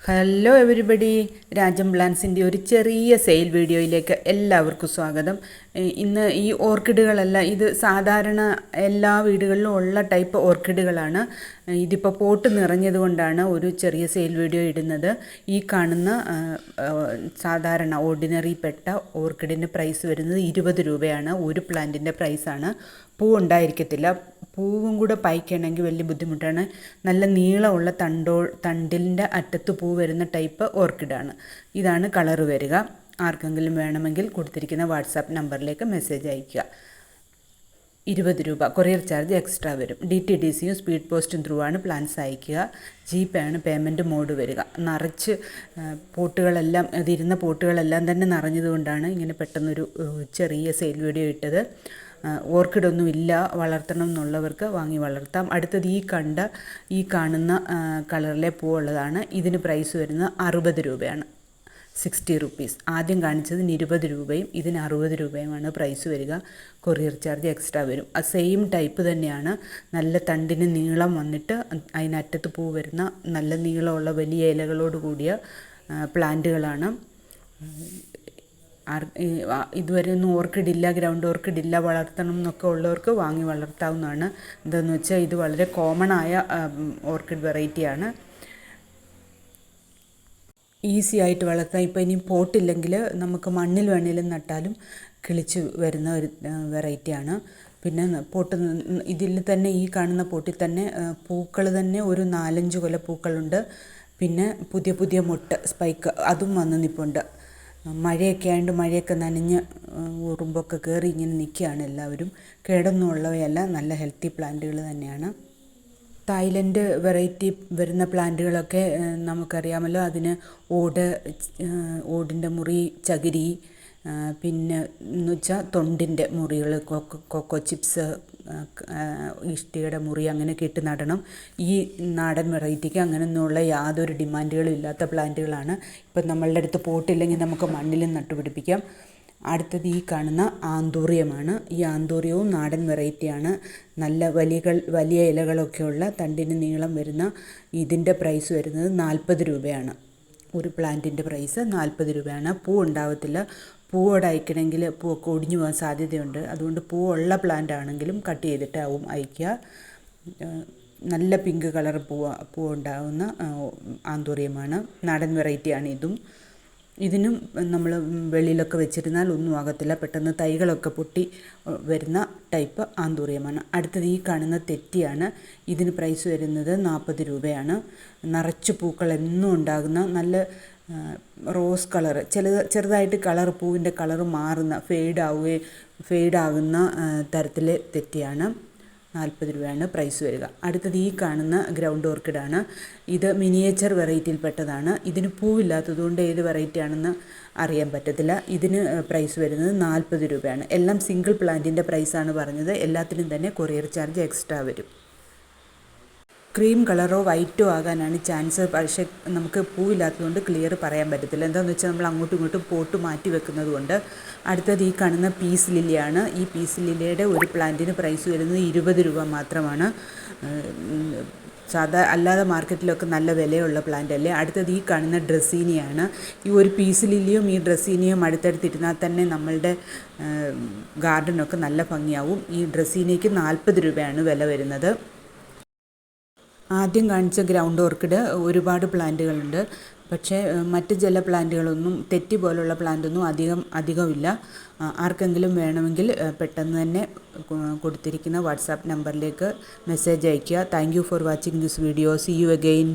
Hello everybody, Rajam പ്ലാൻസിൻ്റെ ഒരു ചെറിയ sale വീഡിയോയിലേക്ക് എല്ലാവർക്കും സ്വാഗതം. ഇന്ന് ഈ ഓർക്കിഡുകളെല്ലാം ഇത് സാധാരണ എല്ലാ വീടുകളിലും ഉള്ള ടൈപ്പ് ഓർക്കിഡുകളാണ്. ഇതിപ്പോൾ പോട്ട് നിറഞ്ഞതുകൊണ്ടാണ് ഒരു ചെറിയ സെയിൽ വീഡിയോ ഇടുന്നത്. ഈ കാണുന്ന സാധാരണ ഓർഡിനറി പെട്ട ഓർക്കിഡിൻ്റെ പ്രൈസ് വരുന്നത് 20 രൂപയാണ്. ഒരു പ്ലാന്റിൻ്റെ പ്രൈസാണ്. പൂ ഉണ്ടായിരിക്കത്തില്ല. പൂവും കൂടെ പായ്ക്കണമെങ്കിൽ വലിയ ബുദ്ധിമുട്ടാണ്. നല്ല നീളമുള്ള തണ്ടിൻ്റെ അറ്റത്ത് പൂ വരുന്ന ടൈപ്പ് ഓർക്കിഡാണ്. ഇതാണ് കളറ് വരിക. ആർക്കെങ്കിലും വേണമെങ്കിൽ കൊടുത്തിരിക്കുന്ന വാട്സാപ്പ് നമ്പറിലേക്ക് മെസ്സേജ് അയയ്ക്കുക. 20 രൂപ. കൊറിയർ ചാർജ് എക്സ്ട്രാ വരും. DTDCയും സ്പീഡ് പോസ്റ്റും ത്രൂ ആണ് പ്ലാൻസ് അയയ്ക്കുക. GPay പേയ്മെൻറ്റ് മോഡ് വരിക. നിറച്ച് പോട്ടുകളെല്ലാം ഇതിരുന്ന പോട്ടുകളെല്ലാം തന്നെ നിറഞ്ഞതുകൊണ്ടാണ് ഇങ്ങനെ പെട്ടെന്നൊരു ചെറിയ സെയിൽ വീഡിയോ ഇട്ടത്. ഓർക്കിഡൊന്നും ഇല്ല, വളർത്തണം എന്നുള്ളവർക്ക് വാങ്ങി വളർത്താം. അടുത്തത് ഈ കാണുന്ന കളറിലെ പൂവുള്ളതാണ്. ഇതിന് പ്രൈസ് വരുന്നത് 60 രൂപയാണ്. 60 റുപ്പീസ്. ആദ്യം കാണിച്ചതിന് 20 രൂപയും ഇതിന് 60 രൂപയുമാണ് പ്രൈസ് വരിക. കൊറിയർ ചാർജ് എക്സ്ട്രാ വരും. ആ സെയിം ടൈപ്പ് തന്നെയാണ്. നല്ല തണ്ടിന് നീളം വന്നിട്ട് അതിനറ്റത്ത് പൂ വരുന്ന നല്ല നീളമുള്ള വലിയ ഇലകളോട് കൂടിയ പ്ലാന്റുകളാണ്. ഇതുവരെ ഒന്നും ഓർക്കിഡില്ല, ഗ്രൗണ്ട് ഓർക്കിഡില്ല, വളർത്തണം എന്നൊക്കെ ഉള്ളവർക്ക് വാങ്ങി വളർത്താവുന്നതാണ്. എന്താണെന്ന് വെച്ചാൽ ഇത് വളരെ കോമൺ ആയ ഓർക്കിഡ് വെറൈറ്റിയാണ്. ഈസി ആയിട്ട് വളർത്താം. ഇപ്പോൾ ഇനി പോട്ടില്ലെങ്കിൽ നമുക്ക് മണ്ണിൽ വേണേലും നട്ടാലും കിളിച്ച് വരുന്ന ഒരു വെറൈറ്റിയാണ്. പിന്നെ ഇതിൽ തന്നെ ഈ കാണുന്ന പോട്ടിൽ തന്നെ പൂക്കൾ തന്നെ ഒരു 4-5 കൊല പൂക്കളുണ്ട്. പിന്നെ പുതിയ മുട്ട സ്പൈക്ക് അതും വന്ന് നിൽപ്പുണ്ട്. മഴയൊക്കെ ആയതുകൊണ്ട് മഴയൊക്കെ നനഞ്ഞ് ഉറുമ്പൊക്കെ കയറി ഇങ്ങനെ നിൽക്കുകയാണ് എല്ലാവരും. കേടൊന്നും ഉള്ളവയല്ല, നല്ല ഹെൽത്തി പ്ലാന്റുകൾ തന്നെയാണ്. തായ്ലൻഡ് വെറൈറ്റി വരുന്ന പ്ലാന്റുകളൊക്കെ നമുക്കറിയാമല്ലോ. അതിന് ഓടിൻ്റെ മുറി, ചകിരി, പിന്നെ എന്ന് വെച്ചാൽ തൊണ്ടിൻ്റെ മുറികൾ, കൊക്കോ ചിപ്സ്, ഇഷ്ടികയുടെ മുറി അങ്ങനെയൊക്കെ ഇട്ട് നടണം. ഈ നാടൻ വെറൈറ്റിക്ക് അങ്ങനെയൊന്നുള്ള യാതൊരു ഡിമാൻഡുകളും ഇല്ലാത്ത പ്ലാന്റുകളാണ്. ഇപ്പം നമ്മളുടെ അടുത്ത് പോട്ടില്ലെങ്കിൽ നമുക്ക് മണ്ണിലും നട്ടുപിടിപ്പിക്കാം. അടുത്തത് ഈ കാണുന്ന ആന്തൂറിയമാണ്. ഈ ആന്തൂറിയവും നാടൻ വെറൈറ്റിയാണ്. നല്ല വലിയ ഇലകളൊക്കെയുള്ള തണ്ടിന് നീളം വരുന്ന ഇതിൻ്റെ പ്രൈസ് വരുന്നത് 40 രൂപയാണ്. ഒരു പ്ലാന്റിൻ്റെ പ്രൈസ് 40 രൂപയാണ്. പൂ ഉണ്ടാവത്തില്ല. പൂവോടെ അയക്കണമെങ്കിൽ പൂവൊക്കെ ഒടിഞ്ഞു പോകാൻ സാധ്യതയുണ്ട്. അതുകൊണ്ട് പൂവുള്ള പ്ലാന്റ് ആണെങ്കിലും കട്ട് ചെയ്തിട്ടാവും അയക്കുക. നല്ല പിങ്ക് കളർ പൂവുണ്ടാകുന്ന ആന്തൂറിയമാണ്. നാടൻ വെറൈറ്റിയാണ് ഇതും. ഇതിനും നമ്മൾ വെളിയിലൊക്കെ വെച്ചിരുന്നാൽ ഒന്നും ആകത്തില്ല. പെട്ടെന്ന് തൈകളൊക്കെ പൊട്ടി വരുന്ന ടൈപ്പ് ആന്തൂറിയമാണ്. അടുത്തത് ഈ കാണുന്ന തെറ്റിയാണ്. ഇതിന് പ്രൈസ് വരുന്നത് 40 രൂപയാണ്. നിറച്ച് പൂക്കൾ എന്നും ഉണ്ടാകുന്ന നല്ല റോസ് കളറ്, ചെറുതായിട്ട് പൂവിൻ്റെ കളറ് മാറുന്ന ഫെയ്ഡാകുന്ന തരത്തിലെ തെറ്റിയാണ്. 40 രൂപയാണ് പ്രൈസ് വരിക. അടുത്തത് ഈ കാണുന്ന ഗ്രൗണ്ട് ഓർക്കിഡാണ്. ഇത് മിനിയേച്ചർ വെറൈറ്റിയിൽപ്പെട്ടതാണ്. ഇതിന് പൂവില്ലാത്തതുകൊണ്ട് ഏത് വെറൈറ്റി ആണെന്ന് അറിയാൻ പറ്റത്തില്ല. ഇതിന് പ്രൈസ് വരുന്നത് 40 രൂപയാണ്. എല്ലാം സിംഗിൾ പ്ലാന്റിൻ്റെ പ്രൈസാണ് പറഞ്ഞത്. എല്ലാത്തിനും തന്നെ കൊറിയർ ചാർജ് എക്സ്ട്രാ വരും. ക്രീം കളറോ വൈറ്റോ ആകാനാണ് ചാൻസ്. പക്ഷേ നമുക്ക് പൂവില്ലാത്തതുകൊണ്ട് ക്ലിയർ പറയാൻ പറ്റത്തില്ല. എന്താണെന്ന് വെച്ചാൽ നമ്മൾ അങ്ങോട്ടും ഇങ്ങോട്ടും പോട്ട് മാറ്റി വെക്കുന്നത് കൊണ്ട്. അടുത്തത് ഈ കാണുന്ന പീസ് ലില്ലിയാണ്. ഈ പീസ് ലില്ലിയുടെ ഒരു പ്ലാന്റിന് പ്രൈസ് വരുന്നത് 20 രൂപ മാത്രമാണ്. അല്ലാതെ മാർക്കറ്റിലൊക്കെ നല്ല വിലയുള്ള പ്ലാന്റ് അല്ലേ. അടുത്തത് ഈ കാണുന്ന ഡ്രസീനിയാണ്. ഈ ഒരു പീസ് ലില്ലിയും ഈ ഡ്രസീനിയും അടുത്തടുത്തിരുന്നാൽ തന്നെ നമ്മളുടെ ഗാർഡനൊക്കെ നല്ല ഭംഗിയാവും. ഈ ഡ്രസീനിയയ്ക്ക് 40 രൂപയാണ് വില വരുന്നത്. ആദ്യം കാണിച്ച ഗ്രൗണ്ട് ഓർക്കിഡ് ഒരുപാട് പ്ലാന്റുകളുണ്ട്. പക്ഷേ മറ്റ് ചില പ്ലാന്റുകളൊന്നും തെറ്റി പോലുള്ള പ്ലാന്റൊന്നും അധികമില്ല. ആർക്കെങ്കിലും വേണമെങ്കിൽ പെട്ടെന്ന് തന്നെ കൊടുത്തിരിക്കുന്ന വാട്സാപ്പ് നമ്പറിലേക്ക് മെസ്സേജ് അയയ്ക്കുക. Thank you for watching this video. See you again.